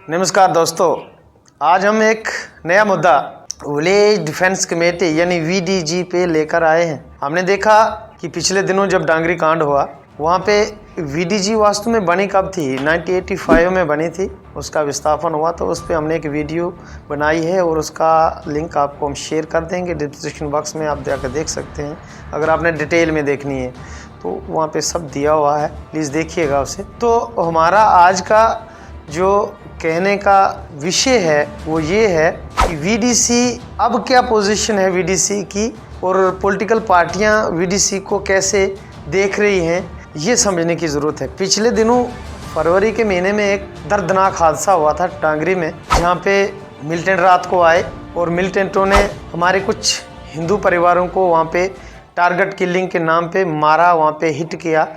नमस्कार दोस्तों, आज हम एक नया मुद्दा विलेज डिफेंस कमेटी यानी वीडीजी पे लेकर आए हैं। हमने देखा कि पिछले दिनों जब डांगरी कांड हुआ वहाँ पे वीडीजी वास्तव में बनी कब थी, 1985 में बनी थी। उसका विस्थापन हुआ तो उस पर हमने एक वीडियो बनाई है और उसका लिंक आपको हम शेयर कर देंगे डिस्क्रिप्शन बॉक्स में, आप जाकर देख सकते हैं। अगर आपने डिटेल में देखनी है तो वहाँ पे सब दिया हुआ है, प्लीज़ देखिएगा उसे। तो हमारा आज का जो कहने का विषय है वो ये है कि वीडीसी अब क्या पोजीशन है वीडीसी की और पॉलिटिकल पार्टियां वीडीसी को कैसे देख रही हैं, ये समझने की ज़रूरत है। पिछले दिनों फरवरी के महीने में एक दर्दनाक हादसा हुआ था टांगरी में, जहाँ पे मिलिटेंट रात को आए और मिलिटेंटों ने हमारे कुछ हिंदू परिवारों को वहाँ पे टारगेट किलिंग के नाम पे मारा, वहाँ पे हिट किया।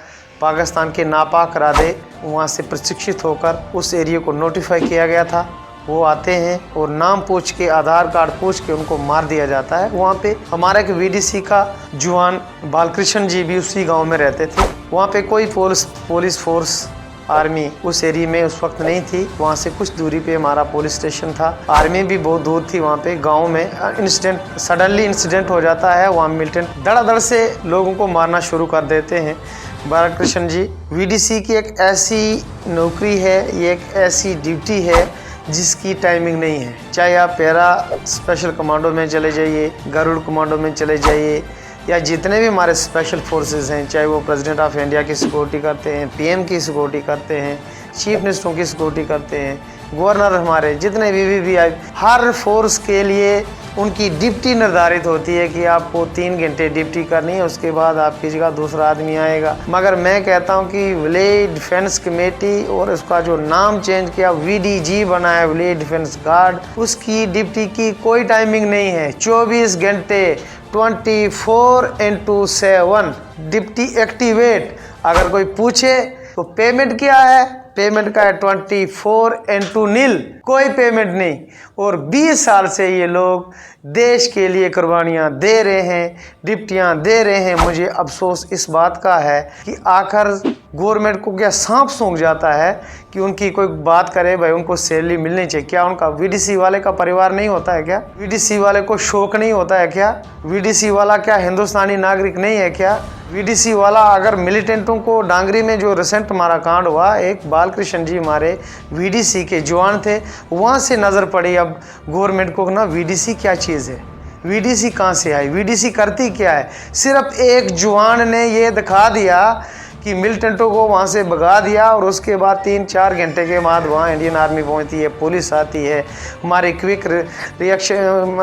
पाकिस्तान के नापाक इरादे वहाँ से प्रशिक्षित होकर उस एरिया को नोटिफाई किया गया था। वो आते हैं और नाम पूछ के, आधार कार्ड पूछ के उनको मार दिया जाता है। वहाँ पे हमारा एक वीडीसी का जवान बालकृष्ण जी भी उसी गांव में रहते थे। वहाँ पे कोई पुलिस फोर्स आर्मी उस एरिया में उस वक्त नहीं थी। वहाँ से कुछ दूरी पे हमारा पुलिस स्टेशन था, आर्मी भी बहुत दूर थी। वहाँ पे गांव में सडनली इंसिडेंट हो जाता है। वहाँ मिलिटेंट धड़ाधड़ से लोगों को मारना शुरू कर देते हैं। बालकृष्ण जी, वीडीसी की एक ऐसी नौकरी है, ये एक ऐसी ड्यूटी है जिसकी टाइमिंग नहीं है। चाहे आप पैरा स्पेशल कमांडो में चले जाइए, गरुड़ कमांडो में चले जाइए, या जितने भी हमारे स्पेशल फोर्सेस हैं, चाहे वो प्रेसिडेंट ऑफ इंडिया की सिक्योरिटी करते हैं, पीएम की सिक्योरिटी करते हैं, चीफ मिनिस्टरों की सिक्योरिटी करते हैं, गवर्नर हमारे जितने भी हर फोर्स के लिए उनकी ड्यूटी निर्धारित होती है कि आपको 3 घंटे ड्यूटी करनी है, उसके बाद आपकी जगह दूसरा आदमी आएगा। मगर मैं कहता हूं कि विलेज डिफेंस कमेटी और उसका जो नाम चेंज किया वीडीजी बनाया, विलेज डिफेंस गार्ड, उसकी ड्यूटी की कोई टाइमिंग नहीं है। 24 घंटे 24/7 ड्यूटी एक्टिवेट। अगर कोई पूछे तो पेमेंट क्या है, पेमेंट का है 24/0, कोई पेमेंट नहीं। और 20 साल से ये लोग देश के लिए कुर्बानियाँ दे रहे हैं, ड्यूटियाँ दे रहे हैं। मुझे अफसोस इस बात का है कि आखिर गवर्नमेंट को क्या सांप सूंघ जाता है कि उनकी कोई बात करे, भाई उनको सैलरी मिलनी चाहिए। क्या उनका वीडीसी वाले का परिवार नहीं होता है क्या? वीडीसी वाले को शौक नहीं होता है क्या? वीडीसी वाला क्या हिंदुस्तानी नागरिक नहीं है क्या? वीडीसी वाला अगर मिलिटेंटों को डांगरी में जो रिसेंट हमारा कांड हुआ, एक बालकृष्ण जी हमारे वीडीसी के जवान थे, वहाँ से नज़र पड़ी अब गवर्नमेंट को ना वीडीसी क्या चीज़ है, वीडीसी कहाँ से आई, वीडीसी करती क्या है। सिर्फ एक जवान ने ये दिखा दिया कि मिलिटेंटों को वहाँ से भगा दिया और उसके बाद 3-4 घंटे के बाद वहाँ इंडियन आर्मी पहुँचती है, पुलिस आती है, हमारी क्विक रिएक्शन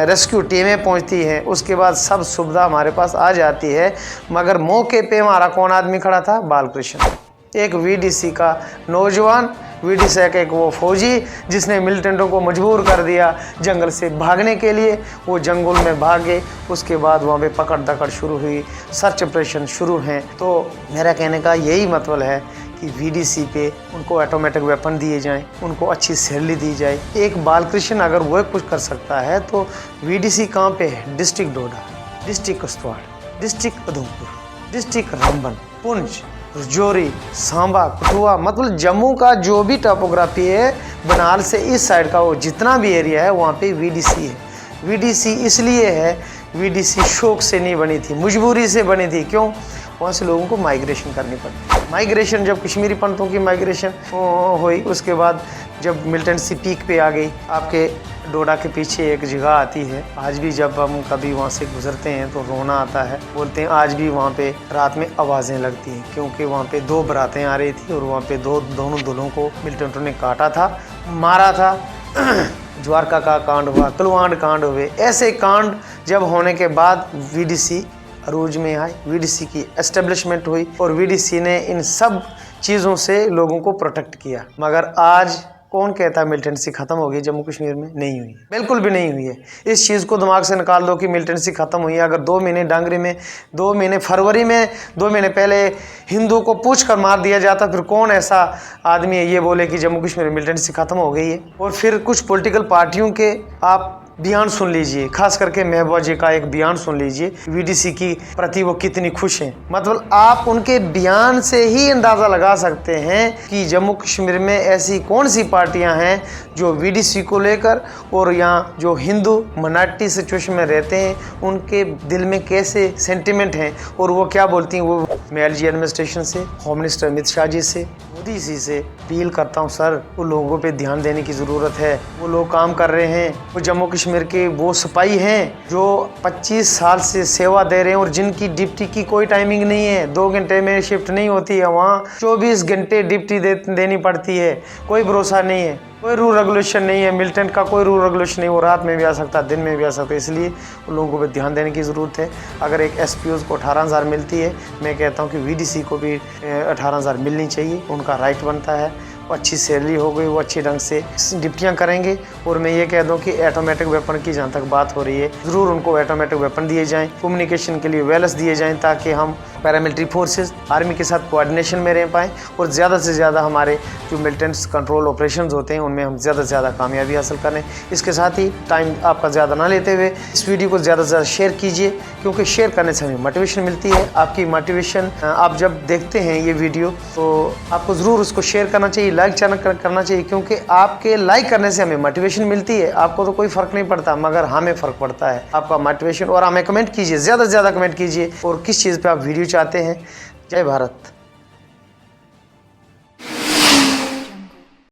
रेस्क्यू टीमें पहुँचती हैं, उसके बाद सब सुविधा हमारे पास आ जाती है। मगर मौके पे हमारा कौन आदमी खड़ा था? बालकृष्ण, एक वीडीसी का नौजवान, वीडीसी का एक वो फौजी जिसने मिलिटेंटों को मजबूर कर दिया जंगल से भागने के लिए। वो जंगल में भागे, उसके बाद वहाँ पे पकड़ दकड़ शुरू हुई, सर्च ऑपरेशन शुरू हैं। तो मेरा कहने का यही मतलब है कि वीडीसी पे उनको ऑटोमेटिक वेपन दिए जाएं, उनको अच्छी सैलरी दी जाए। एक बालकृष्ण अगर वो कुछ कर सकता है तो वीडीसी कहाँ पे है? District Doda, district Kishtwar, district Udhampur, district Ramban, Poonch, Rajouri, Samba, Kathua, मतलब जम्मू का जो भी टोपोग्राफी है, बनारस से इस साइड का वो जितना भी एरिया है वहाँ पे वीडीसी है। वीडीसी इसलिए है, वीडीसी शौक से नहीं बनी थी, मजबूरी से बनी थी। क्यों? वहाँ से लोगों को माइग्रेशन करनी पड़ी। माइग्रेशन जब कश्मीरी पंडितों की माइग्रेशन हुई, उसके बाद जब मिलिटेंसी पीक पे आ गई, आपके डोडा के पीछे एक जगह आती है, आज भी जब हम कभी वहाँ से गुजरते हैं तो रोना आता है। बोलते हैं आज भी वहाँ पे रात में आवाज़ें लगती हैं, क्योंकि वहाँ पे 2 बारातें आ रही थी और वहाँ पे दोनों दुल्हों को मिलिटेंटों ने काटा था, मारा था। ज्वारका का कांड हुआ, तलवाड़ कांड हुए। ऐसे कांड जब होने के बाद वीडीसी अरूज में आई, वीडीसी की एस्टेब्लिशमेंट हुई और वीडीसी ने इन सब चीज़ों से लोगों को प्रोटेक्ट किया। मगर आज कौन कहता है मिलिटेंसी खत्म हो गई जम्मू कश्मीर में? नहीं हुई, बिल्कुल भी नहीं हुई है। इस चीज़ को दिमाग से निकाल दो कि मिलिटेंसी खत्म हुई है। अगर 2 महीने डांगरी में, 2 महीने फरवरी में, 2 महीने पहले हिंदू को पूछ कर मार दिया जाता, फिर कौन ऐसा आदमी है ये बोले कि जम्मू कश्मीर में मिलिटेंसी खत्म हो गई है। और फिर कुछ पॉलिटिकल पार्टियों के आप बयान सुन लीजिए, खास करके महबूबा जी का एक बयान सुन लीजिए, वीडीसी की प्रति वो कितनी खुश हैं। मतलब आप उनके बयान से ही अंदाज़ा लगा सकते हैं कि जम्मू कश्मीर में ऐसी कौन सी पार्टियां हैं जो वीडीसी को लेकर और यहाँ जो हिंदू माइनॉरिटी सिचुएशन में रहते हैं उनके दिल में कैसे सेंटिमेंट हैं और वो क्या बोलती हैं। वो मैं एलजी एडमिनिस्ट्रेशन से, होम मिनिस्टर अमित शाह जी से, मोदी जी से अपील करता हूँ, सर वो लोगों पे ध्यान देने की ज़रूरत है। वो लोग काम कर रहे हैं, वो जम्मू कश्मीर के वो सिपाही हैं जो 25 साल से सेवा दे रहे हैं और जिनकी ड्यूटी की कोई टाइमिंग नहीं है, 2 घंटे में शिफ्ट नहीं होती है, वहाँ 24 घंटे ड्यूटी देनी पड़ती है। कोई भरोसा नहीं है, कोई रूल रेगुलेशन नहीं है, मिलिटेंट का कोई रूल रेगुलेशन नहीं, वो रात में भी आ सकता है, दिन में भी आ सकता है। इसलिए उन लोगों पे ध्यान देने की ज़रूरत है। अगर एक एसपीओ को 18,000 मिलती है, मैं कहता हूँ कि वीडीसी को भी 18,000 मिलनी चाहिए, उनका राइट बनता है। वो अच्छी सैलरी हो गई, वो अच्छे ढंग से ड्यूटियाँ करेंगे। और मैं ये कह दूँ कि ऑटोमेटिक वेपन की जहाँ तक बात हो रही है, ज़रूर उनको ऑटोमेटिक वेपन दिए जाएँ, कम्युनिकेशन के लिए वेलस दिए जाएँ, ताकि हम पैरामिलिट्री फोर्सेस आर्मी के साथ कोऑर्डिनेशन में रह पाएँ और ज़्यादा से ज़्यादा हमारे जो मिलिटेंट्स कंट्रोल ऑपरेशंस होते हैं उनमें हम ज़्यादा से ज़्यादा कामयाबी हासिल करें। इसके साथ ही टाइम आपका ज़्यादा ना लेते हुए इस वीडियो को ज़्यादा से ज़्यादा शेयर कीजिए, क्योंकि शेयर करने से हमें मोटिवेशन मिलती है। आपकी मोटिवेशन आप जब देखते हैं ये वीडियो तो आपको ज़रूर उसको शेयर करना चाहिए, लाइक करना चाहिए, क्योंकि आपके लाइक करने से हमें मोटिवेशन मिलती है। आपको तो कोई फ़र्क नहीं पड़ता, मगर हमें फ़र्क पड़ता है आपका मोटिवेशन। और हमें कमेंट कीजिए, ज़्यादा से ज़्यादा कमेंट कीजिए और किस चीज़ पर आप वीडियो चाहते हैं। जय भारत।